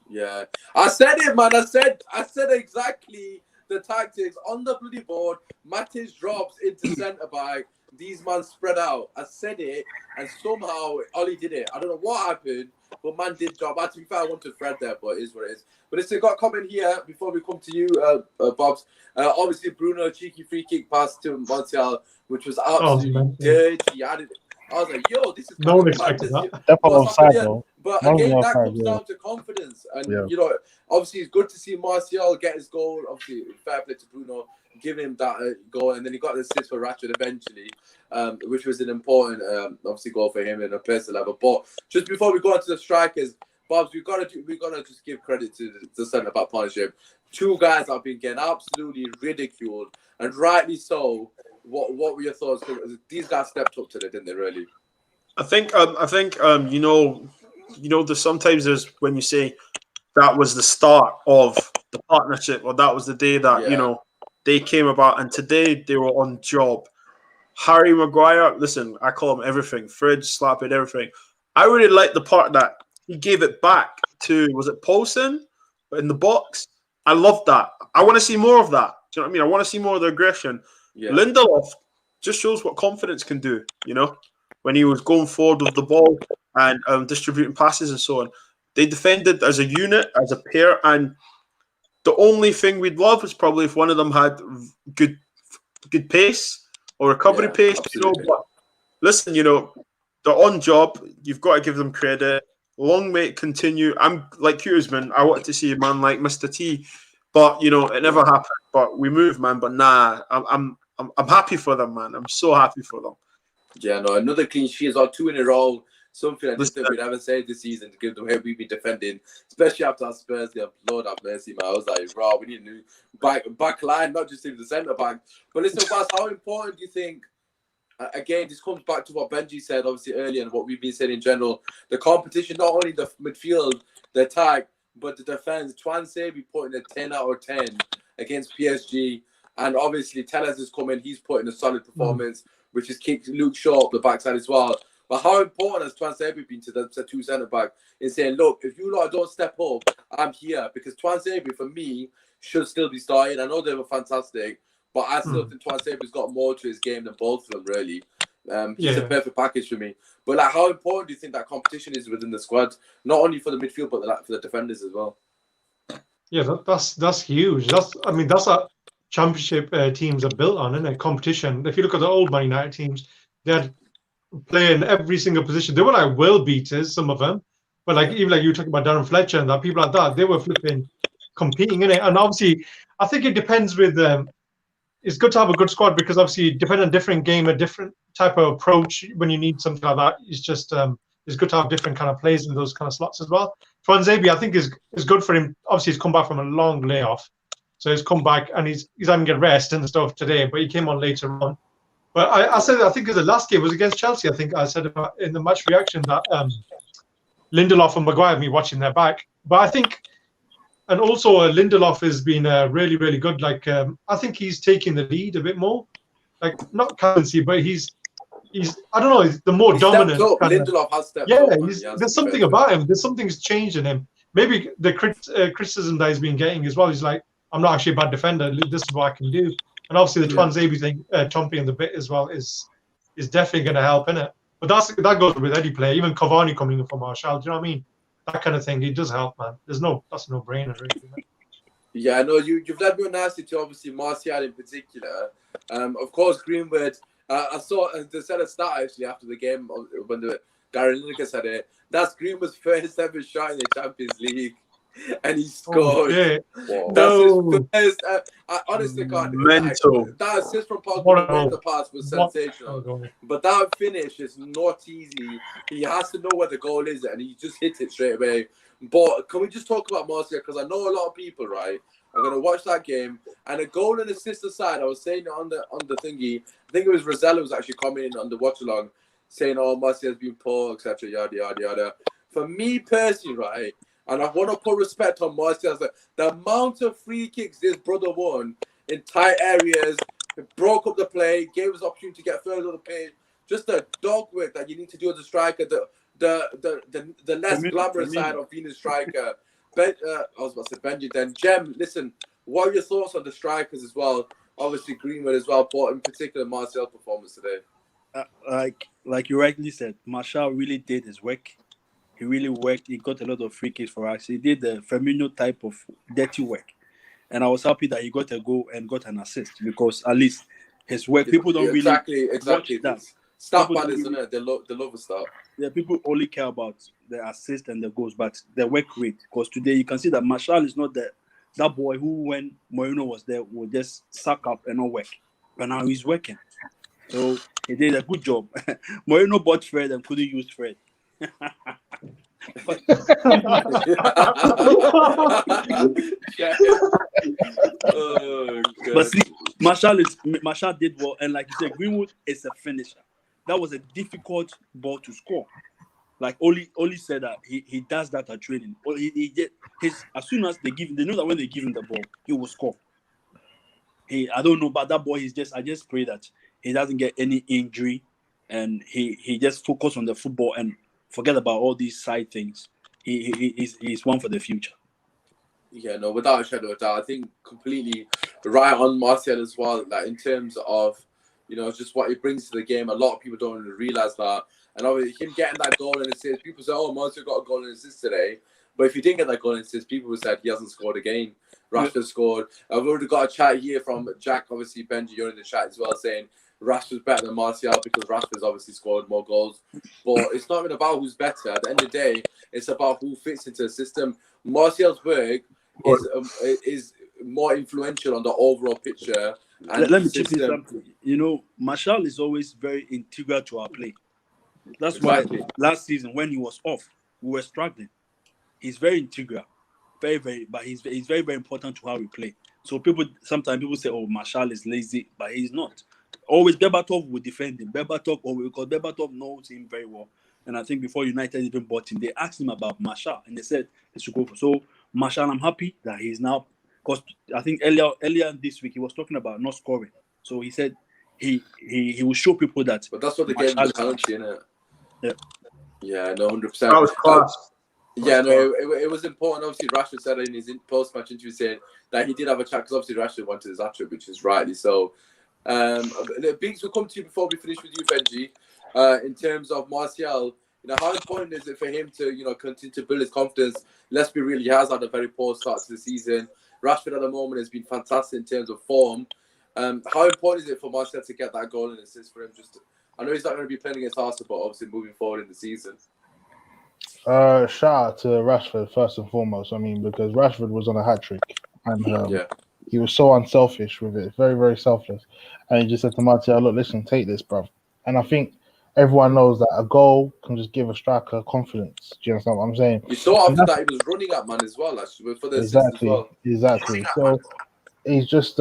Yeah, I said it, man. I said exactly the tactics on the bloody board. Matic drops into centre back. These man spread out. I said it, and somehow Ollie did it. I don't know what happened, but man did drop. To be fair, I wanted Fred there, but it is what it is. But it's got a comment here before we come to you, Bobs. Obviously, Bruno cheeky free kick pass to Montiel, which was absolutely dirty. I was like, yo, this is No kind one of expected madness. that. They're What's offside happened? though. But None of them again, are that offside, comes yeah. down to confidence. And, Yeah. you know, obviously it's good to see Martial get his goal. Obviously, fair play to Bruno, giving him that goal. And then he got the assist for Rashford eventually, which was an important, obviously, goal for him in a personal level. But just before we go into the strikers, Bobs, we gotta just give credit to the centre back partnership. Two guys have been getting absolutely ridiculed, and rightly so. What were your thoughts? These guys stepped up today, didn't they? Really? I think you know, there's sometimes there's when you say that was the start of the partnership, or that was the day that they came about, and today they were on job. Harry Maguire, listen, I call him everything. Fridge, slap it, everything. I really like the part that he gave it back to, was it Paulson in the box? I love that. I want to see more of that. Do you know what I mean? I want to see more of the aggression. Yeah. Lindelof just shows what confidence can do, you know, when he was going forward with the ball and distributing passes and so on. They defended as a unit, as a pair, and the only thing we'd love is probably if one of them had good pace or recovery pace, absolutely. you know. But listen, you know, they're on job. You've got to give them credit. Long may it continue. I'm like you, Usmaan. I wanted to see a man like Mr. T, but you know, it never happened. But we moved, man. But nah, I'm happy for them, man. I'm so happy for them. Yeah, no, another clean sheet is on 2 in a row. Something I just think Listen, we'd ever say this season to give the way we've been defending, especially after our Spurs game. Lord have mercy, man. I was like, bro, we need a new back line, not just in the centre back. But listen, Bas, how important do you think? Again, this comes back to what Benji said, obviously earlier, and what we've been saying in general. The competition, not only the midfield, the attack, but the defense. Twanzebe putting a 10 out of 10 against PSG, and obviously Tellez is coming. He's putting a solid performance, which has kicked Luke Shaw up the backside as well. But how important has Twanzebe been to the two centre back in saying, look, if you lot don't step up, I'm here, because Twanzebe for me should still be starting. I know they were fantastic, but I still think Twanzebe's got more to his game than both of them, really. He's a perfect package for me. But like, how important do you think that competition is within the squad, not only for the midfield but for the defenders as well? Yeah, that's huge. That's what championship teams are built on, isn't it? Competition. If you look at the old Man United teams, they had playing every single position. They were like world beaters, some of them, but like even like you were talking about Darren Fletcher and that, people like that, they were flipping competing in it. And obviously, I think it depends with it's good to have a good squad, because obviously depending on different game, a different type of approach when you need something like that. It's just it's good to have different kind of plays in those kind of slots as well. Twanzebe, I think, is good for him. Obviously, he's come back from a long layoff, so he's come back and he's having get rest and stuff today. But he came on later on. But I said, I think the last game was against Chelsea. I think I said about in the match reaction that Lindelof and Maguire have been watching their back. But I think, and also Lindelof has been really, really good. Like I think he's taking the lead a bit more. Like not captaincy, but he's I don't know. He's the more dominant. Lindelof has stepped up. There's something about him. There's something's changed in him. Maybe the criticism that he's been getting as well. He's like, I'm not actually a bad defender. This is what I can do. And obviously the Twanzebe thing, chomping the bit as well, is definitely going to help, innit? But that goes with any player, even Cavani coming in from Martial. Do you know what I mean? That kind of thing, it does help, man. That's a no-brainer, really. Yeah, no, you've led me on nicely to obviously Martial in particular. Of course, Greenwood. I saw they said a stat actually after the game when Gary Lineker said it. That's Greenwood's first ever shot in the Champions League. And he scored. That's his first. I honestly can't. Mental. That assist from Pogba in the pass was sensational. But that finish is not easy. He has to know where the goal is, and he just hits it straight away. But can we just talk about Martial? Because I know a lot of people, right, are gonna watch that game, and a goal and assist aside, I was saying on the thingy. I think it was Rosella was actually commenting on the watch along, saying, "Oh, Martial has been poor, etc." Yada yada yada. For me personally, right. And I want to put respect on Martial. The amount of free kicks this brother won in tight areas, broke up the play, gave us opportunity to get further on the pitch. Just the dog work that you need to do as a striker. The less glamorous side of being a striker. I was about to say Benji. Then Jem, listen. What are your thoughts on the strikers as well? Obviously Greenwood as well, but in particular Martial's performance today. Like you rightly said, Martial really did his work. He really worked. He got a lot of free kicks for us. He did the Firmino type of dirty work. And I was happy that he got a goal and got an assist, because at least his work, people don't really watch that. Stat People ballers, don't isn't it? They love a stat. Yeah, people only care about the assist and the goals, but the work rate. Because today you can see that Martial is not that boy who, when Mourinho was there, would just suck up and not work. But now he's working. So he did a good job. Mourinho bought Fred and couldn't use Fred. But, Oh, but God. see, Martial did well, and like you said, Greenwood is a finisher. That was a difficult ball to score. Like Oli said that he does that at training. He get as soon as they know that when they give him the ball, he will score. I don't know, but that boy I just pray that he doesn't get any injury, and he just focus on the football and forget about all these side things. He's one for the future. Yeah, no, without a shadow of a doubt, I think completely right on Martial as well. Like in terms of, just what he brings to the game. A lot of people don't really realize that. And obviously him getting that goal and assist, people say, "Oh, Martial got a goal and assist today." But if he didn't get that goal and assist, people would say he hasn't scored again. Rashford scored. I've already got a chat here from Jack. Obviously, Benji, you're in the chat as well, saying Rashford's better than Martial because Rashford's obviously scored more goals. But it's not even about who's better. At the end of the day, it's about who fits into the system. Martial's work is more influential on the overall picture. And Let me chip in something. Martial is always very integral to our play. That's why last season when he was off, we were struggling. He's very integral, very, very, but he's very, very important to how we play. So sometimes people say, "Oh, Martial is lazy," but he's not. Always Berbatov will defend him. Because Berbatov knows him very well. And I think before United even bought him, they asked him about Martial, and they said he should go for. So Martial, I'm happy that he's now, because I think earlier this week he was talking about not scoring. So he said he will show people that. But that's what the game is penalty, isn't it? Yeah, no, 100%. That was class. Yeah, no, it was important. Obviously, Rashford said in his post-match interview saying that he did have a chat because obviously Rashford wanted his hat-trick, which is rightly so. Biggs, will come to you before we finish with you, Benji. In terms of Martial, how important is it for him to, continue to build his confidence? Let's be real, he has had a very poor start to the season. Rashford at the moment has been fantastic in terms of form. How important is it for Martial to get that goal and assist for him? I know he's not going to be playing against Arsenal, but obviously moving forward in the season. Shout out to Rashford first and foremost. I mean, because Rashford was on a hat trick, and he was so unselfish with it, very, very selfless. And he just said to Martial, "Look, listen, take this, bro." And I think everyone knows that a goal can just give a striker confidence. Do you understand what I'm saying? You saw after that he was running at man as well, actually, for the assist as well. Exactly. So he's just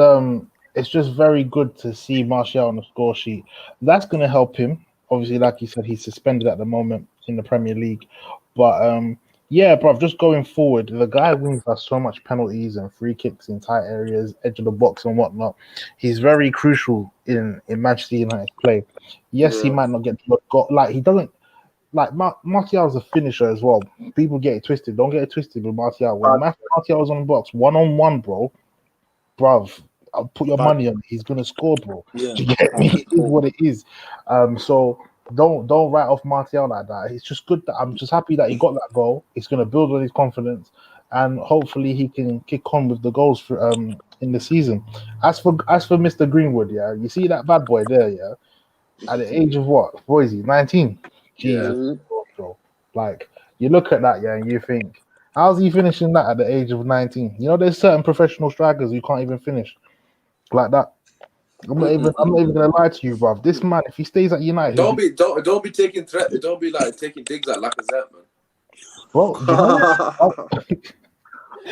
it's just very good to see Martial on the score sheet. That's going to help him. Obviously, like you said, he's suspended at the moment in the Premier League. But yeah, bro, just going forward, the guy wins us so much penalties and free kicks in tight areas, edge of the box and whatnot. He's very crucial in Manchester United's play. Yes, he might not get to go, like he doesn't like Martial's a finisher as well. People get it twisted. Don't get it twisted with Martial. When Martial's on the box, 1-on-1, bruv, I'll put your money on it. He's gonna score, bro. Yeah. Do you get me? It is what it is. So don't write off Martial like that. It's just good that I'm just happy that he got that goal. It's gonna build on his confidence, and hopefully he can kick on with the goals for in the season. As for Mr. Greenwood, yeah, you see that bad boy there, yeah. At the age of what? Boy, is he 19? Jesus, bro. Like you look at that, yeah, and you think, how's he finishing that at the age of 19? There's certain professional strikers who can't even finish like that. I'm not even gonna lie to you, bruv. This man, if he stays at United, don't be taking don't be like taking digs at Lacazette, man. Bro,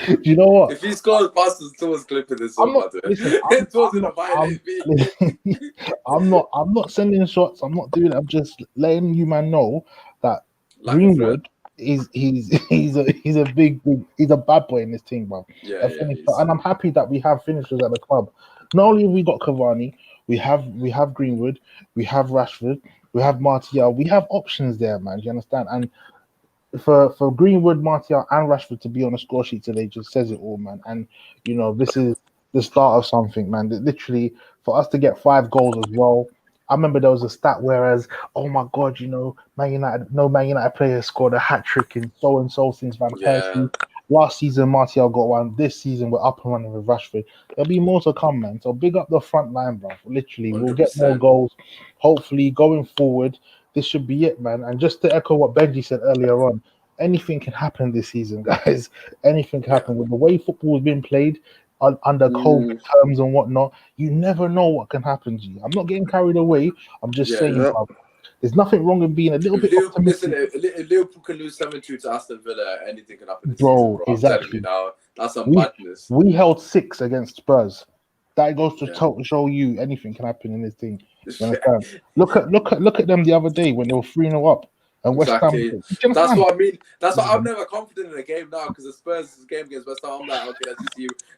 do you know what? If he scores passes towards clipping this one, I'm not sending shots. I'm not doing it. I'm just letting you man know that Greenwood he's a bad boy in this team, bro. And I'm happy that we have finishers at the club. Not only have we got Cavani, we have Greenwood, we have Rashford, we have Martial, we have options there, man. Do you understand? And for Greenwood, Martial, and Rashford to be on the score sheet today just says it all, man. And this is the start of something, man. Literally, for us to get 5 goals as well. I remember there was a stat whereas, oh my God, Man United player scored a hat trick in so and so since Van Persie. Last season, Martial got one. This season, we're up and running with Rashford. There'll be more to come, man. So big up the front line, bro. Literally, we'll get more 100%. goals. Hopefully, going forward, this should be it, man. And just to echo what Benji said earlier on, anything can happen this season, guys. Anything can happen. With the way football has been played under COVID terms and whatnot, you never know what can happen, G. I'm not getting carried away. I'm just saying, bro, there's nothing wrong with being a little bit optimistic. Listen, if Liverpool can lose 7-2 to Aston Villa, anything can happen this Bro, season, bro. I'm telling exactly. you now, that's some badness. We held 6 against Spurs. That goes to show you anything can happen in this thing. You understand? Look at them the other day when they were 3-0 up. And Exactly. West Ham. That's what I mean. That's why I'm never confident in a game now, because the Spurs game against West Ham, I'm like, okay,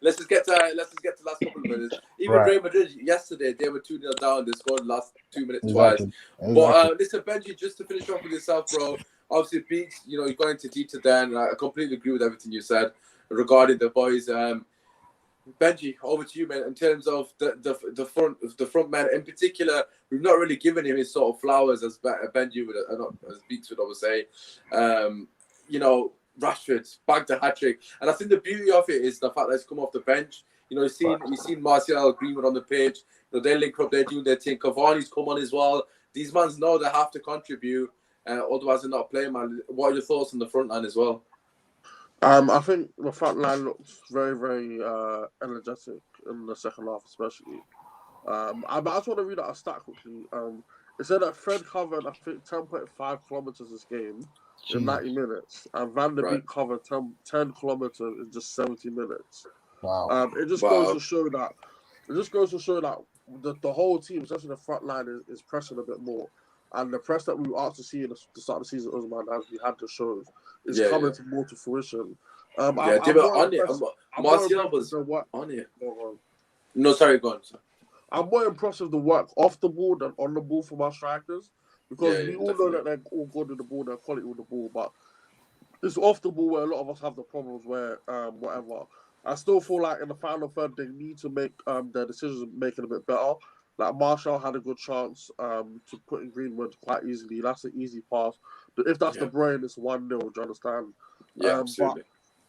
let's just get to the last couple of minutes. Even Real Madrid yesterday, they were 2-0 down. They scored the last 2 minutes twice. But listen, Benji, just to finish off with yourself, bro. Obviously, Beats, you're going into detail there, and I completely agree with everything you said regarding the boys. Benji, over to you, man. In terms of the front man in particular, we've not really given him his sort of flowers, as Benji would, as Beats would always say. Rashford bagged the hat trick, and I think the beauty of it is the fact that he's come off the bench. You've seen Martial, Greenwood on the pitch. They link up, they're doing their thing. Cavani's come on as well. These mans know they have to contribute, otherwise they're not playing, man. What are your thoughts on the front line as well? I think the front line looks very, very energetic in the second half, especially. I just want to read out a stat quickly. It said that Fred covered, I think, 10.5 kilometers this game in 90 minutes, and Van der Beek covered 10 kilometers in just 70 minutes. Wow! It just goes to show that. The whole team, especially the front line, is pressing a bit more. And the press that we were asked to see at the start of the season, Usmaan, as we had the shows, is coming to more to fruition. Martial was on it. No, sorry, go on. Sorry. I'm more impressed with the work off the ball than on the ball from our strikers, because we all know that they're all good with the ball, they're quality with the ball, but it's off the ball where a lot of us have the problems where whatever. I still feel like in the final third they need to make their decisions making a bit better. Like Martial had a good chance to put in Greenwood quite easily. That's an easy pass. But if that's the brain, it's 1-0. Do you understand? Yeah, absolutely.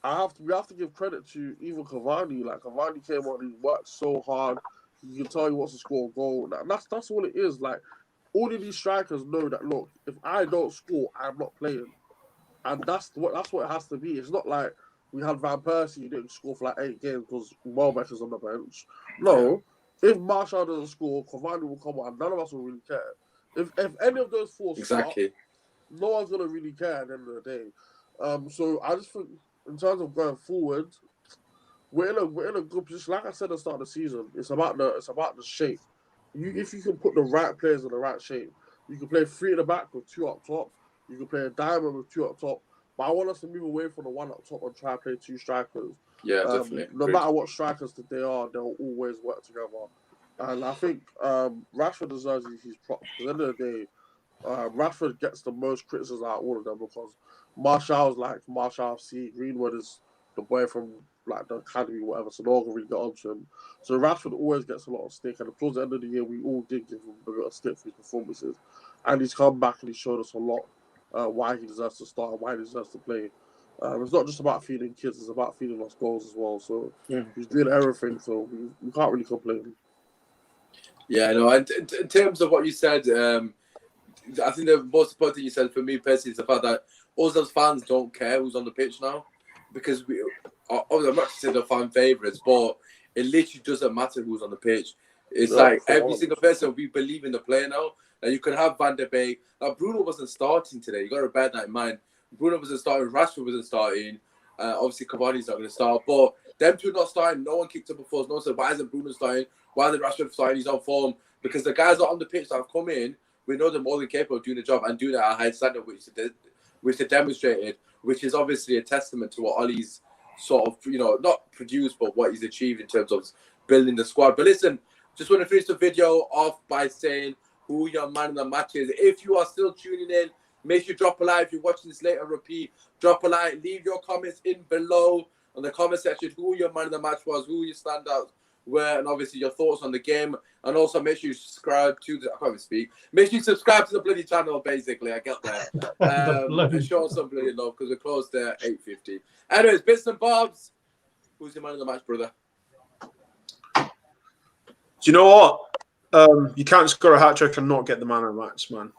But we have to give credit to even Cavani. Like Cavani came on, he worked so hard. You can tell he wants to score a goal. That's all it is. Like all of these strikers know that. Look, if I don't score, I'm not playing, and that's what it has to be. It's not like we had Van Persie, he didn't score for like 8 games because Welbeck is on the bench. No. If Martial doesn't score, Cavani will come on, and none of us will really care. If any of those four start, no one's gonna really care at the end of the day. So I just think, in terms of going forward, we're in a good position. Like I said at the start of the season, it's about the shape. If you can put the right players in the right shape, you can play 3 at the back with 2 up top. You can play a diamond with 2 up top. But I want us to move away from the 1 up top and try to play 2 strikers. Yeah, definitely. No matter what strikers that they are, they'll always work together. And I think Rashford deserves his props. At the end of the day, Rashford gets the most criticism out of all of them, because Martial's like Martial FC, Greenwood is the boy from like the academy, whatever, so no one can really get onto him. So Rashford always gets a lot of stick, and towards the end of the year, we all did give him a bit of stick for his performances. And he's come back and he showed us a lot why he deserves to start and why he deserves to play. It's not just about feeding kids, it's about feeding us goals as well. So he's doing everything, so we can't really complain. Yeah, no, and in terms of what you said, I think the most important thing you said for me personally is the fact that us as fans don't care who's on the pitch now, because I'm not saying they're fan favourites, but it literally doesn't matter who's on the pitch. It's like every single person, we believe in the player now. Like you can have Van der Beek. Like Bruno wasn't starting today. You got to bear that in mind. Bruno wasn't starting. Rashford wasn't starting. Obviously, Cavani's not going to start. But them two not starting. No one kicked up a fuss. No one said, why isn't Bruno starting? Why isn't Rashford starting? He's on form. Because the guys that are on the pitch that have come in, we know they're more than capable of doing the job and doing it at a high standard, which they demonstrated, which is obviously a testament to what Ollie's sort of, not produced, but what he's achieved in terms of building the squad. But listen, just want to finish the video off by saying who your man of the match is. If you are still tuning in, make sure you drop a like. If you're watching this later, repeat, drop a like. Leave your comments in below on the comment section. Who your man of the match was, who your standouts, were, and obviously your thoughts on the game. And also make sure you subscribe to the. I can't even speak. Make sure you subscribe to the bloody channel. Basically, I get there. And show us some bloody love because we're close to 8:50. Anyways, bits and bobs. Who's your man of the match, brother? Do you know what? You can't score a hat trick and not get the man of the match, man.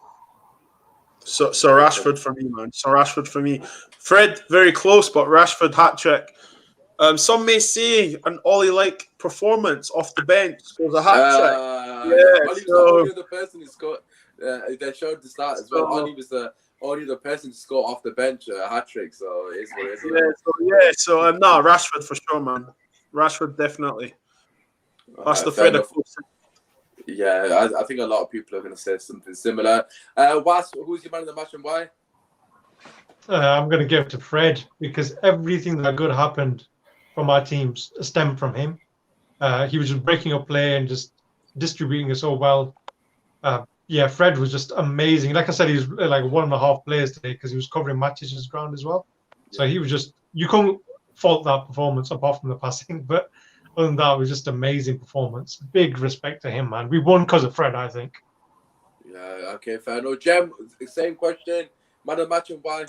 So Rashford for me, man. So Rashford for me. Fred, very close, but Rashford hat trick. Some may say an Ollie-like performance off the bench scores a hat trick. Yeah, Ollie was the only other person who scored. They showed the start as well. Ollie was the only other person to score off the bench a hat trick. So it is what it is. So no, Rashford for sure, man. Rashford definitely. That's the Fred. Yeah, I think a lot of people are going to say something similar. Was, who's your man of the match and why? I'm going to give it to Fred because everything that good happened from our teams stemmed from him. He was just breaking up play and just distributing it so well. Yeah, Fred was just amazing. Like I said, he was like 1.5 players today because he was covering Match's ground as well. So he was just, you couldn't fault that performance apart from the passing. But other than that, it was just amazing performance. Big respect to him, man. We won because of Fred, I think. Yeah, okay, fair. No, Jem, same question. Man of the match and why?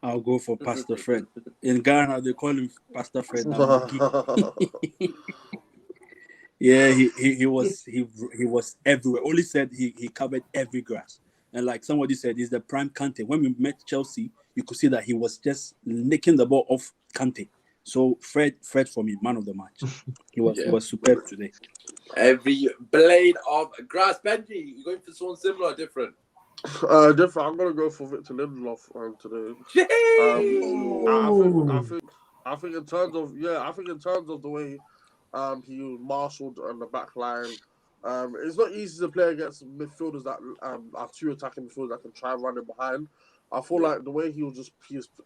I'll go for Pastor Fred. In Ghana, they call him Pastor Fred. Yeah, he was everywhere. Only said he covered every grass. And like somebody said, he's the prime Kante. When we met Chelsea, you could see that he was just nicking the ball off Kante. So Fred for me, man of the match. He was superb today. Every blade of grass. Benji, you going for someone similar or different? Different. I'm gonna go for Victor Lindelof today. I think in terms of the way he was marshalled on the back line. It's not easy to play against midfielders that are two attacking midfielders that can try and run in behind. I feel like the way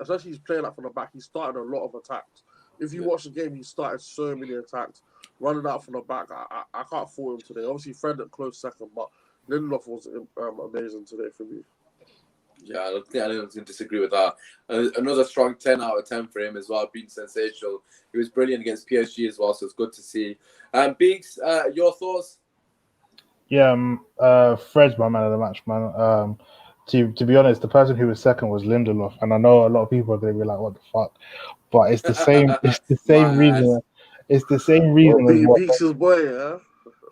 especially he's playing out from the back, he started a lot of attacks. If you watch the game, he started so many attacks, running out from the back. I can't fault him today. Obviously, Fred at close second, but Lindelof was amazing today for me. Yeah, I don't think anyone's going to disagree with that. Another strong 10 out of 10 for him as well, being sensational. He was brilliant against PSG as well, so it's good to see. Biggs, your thoughts? Yeah, Fred's my man of the match, man. To be honest, the person who was second was Lindelof, and I know a lot of people are going to be like, "What the fuck?" But it's the same. It's the same reason. It's the same reason. Beaks his boy, yeah.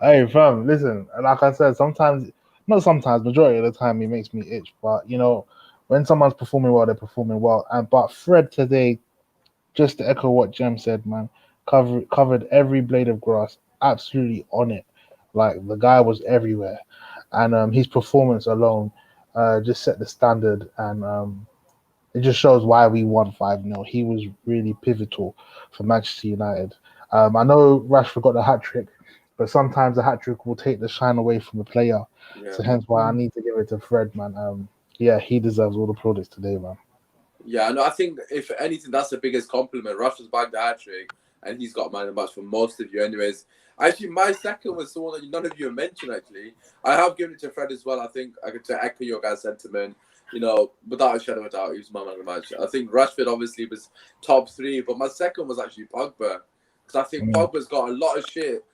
Hey, fam, listen. Like I said, not sometimes, majority of the time, he makes me itch. But you know, when someone's performing well, they're performing well. But Fred today, just to echo what Jem said, man, covered every blade of grass, absolutely on it. Like the guy was everywhere, and his performance alone just set the standard, and it just shows why we won 5-0. He was really pivotal for Manchester United. I know Rashford got the hat trick, but sometimes the hat trick will take the shine away from the player. Yeah. So hence why I need to give it to Fred, man. Yeah, he deserves all the plaudits today, man. Yeah, no, I think if anything, that's the biggest compliment. Rashford's bagged the hat trick, and he's got man of the match for most of you, anyways. Actually, my second was someone that none of you mentioned. Actually, I have given it to Fred as well. I think I could echo your guys' sentiment. You know, without a shadow of a doubt, he was my man of the match. I think Rashford obviously was top 3, but my second was actually Pogba, because I think Pogba's got a lot of shit,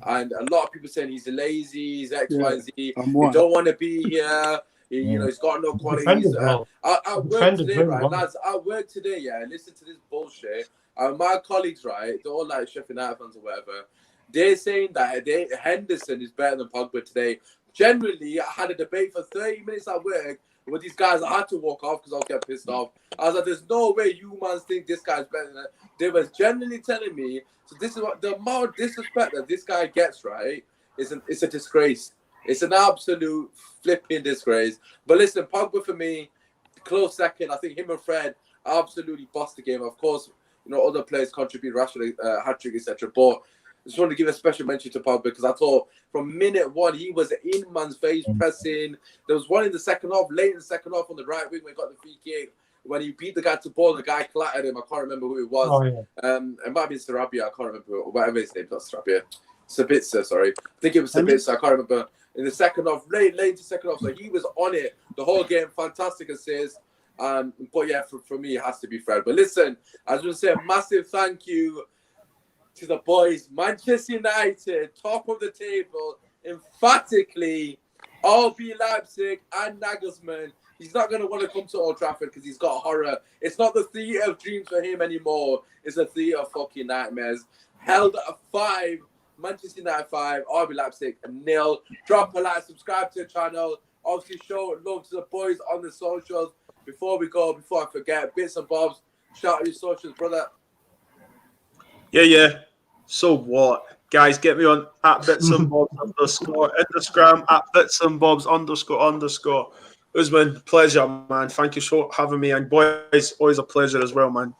and a lot of people saying he's lazy, he's X, Y, Z. He don't want to be here. You know, he's got no qualities. At work today, right, lads? At work today, yeah. Listen to this bullshit. My colleagues, right, they're all like Sheffield United fans or whatever. They're saying that Henderson is better than Pogba today. Generally, I had a debate for 30 minutes at work with these guys. I had to walk off because I was getting pissed off. I was like, "There's no way you man think this guy's better than that." They were genuinely telling me. So this is what the amount of disrespect that this guy gets. Right? It's a disgrace. It's an absolute flipping disgrace. But listen, Pogba for me, close second. I think him and Fred absolutely bossed the game. Of course, you know, other players contribute, Rashford, hat-trick, etc. But I just want to give a special mention to Pogba because I thought from minute one he was in man's face pressing. There was one in the second half, late in the second half on the right wing when he got the free kick. When he beat the guy to ball, the guy clattered him. I can't remember who it was. Oh, yeah. It might have been Sarabia. I can't remember. Whatever his name, not Sarabia. Sabitzer, sorry. I think it was Sabitzer. I can't remember. In the second half, late into second half, so he was on it the whole game. Fantastic assist. But yeah, for me, it has to be Fred. But listen, I just want to say a massive thank you to the boys. Manchester United, top of the table, emphatically. RB Leipzig and Nagelsmann. He's not going to want to come to Old Trafford because he's got horror. It's not the theatre of dreams for him anymore. It's a theatre of fucking nightmares. Held at 5, Manchester United 5, RB Leipzig 0. Drop a like, subscribe to the channel. Obviously, show love to the boys on the socials. Before we go, before I forget, bits and bobs. Shout out your socials, brother. Yeah. So what? Guys, get me on at bits and bobs _ Instagram at bits and bobs __. Usmaan, pleasure, man. Thank you for having me. And boys, always a pleasure as well, man.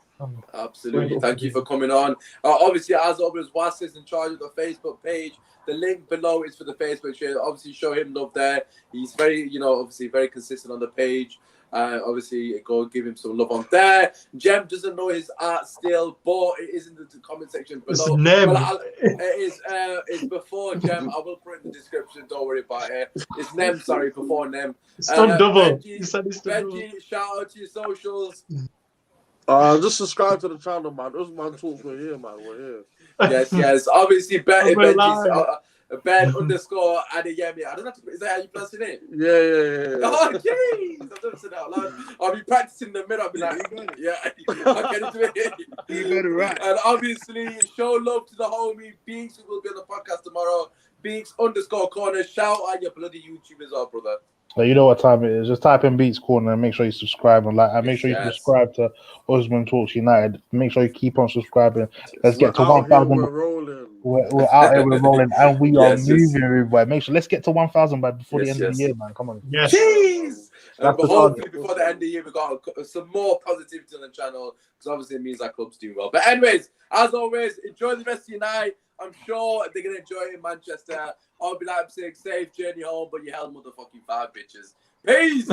Absolutely. Thank you for coming on. Obviously, as always, Was is in charge of the Facebook page. The link below is for the Facebook share. Obviously, show him love there. He's very, obviously very consistent on the page. Obviously, go give him some love on there. Jem doesn't know his art still, but it is in the comment section below. It's before Jem. I will put it in the description. Don't worry about it. It's Nem, sorry, before Nem. It's done double. Benji, shout out to your socials. Just subscribe to the channel, man. Usmaan talks. We're here, man. We're here. Yes. Obviously, Benji's Ben _ Adeyemi. I don't know. Is that how you pronounce your name? Yeah. Oh, jeez. I've never said that out loud. I'll be practicing in the mirror. I'll be like, I'll get into it. You got it right. And obviously, show love to the homie Beaks, who will be on the podcast tomorrow. Beaks _ corner. Shout out your bloody YouTube as well, brother. So you know what time it is. Just type in Beats Corner and make sure you subscribe and like. And make sure you subscribe to Usmaan Talks United. Make sure you keep on subscribing. Let's get to 1,000. We're rolling. We're out here. We're rolling, and we are moving, everybody. Make sure. Let's get to 1,000 by before the end of the year, man. Come on. Yes. Jeez. That's But the hopefully, target. before the end of the year, we got some more positivity on the channel because obviously it means our club's doing well. But anyways, as always, enjoy the rest of your night. I'm sure they're gonna enjoy it in Manchester. RB Leipzig, safe journey home, but you held motherfucking 5 bitches. Peace.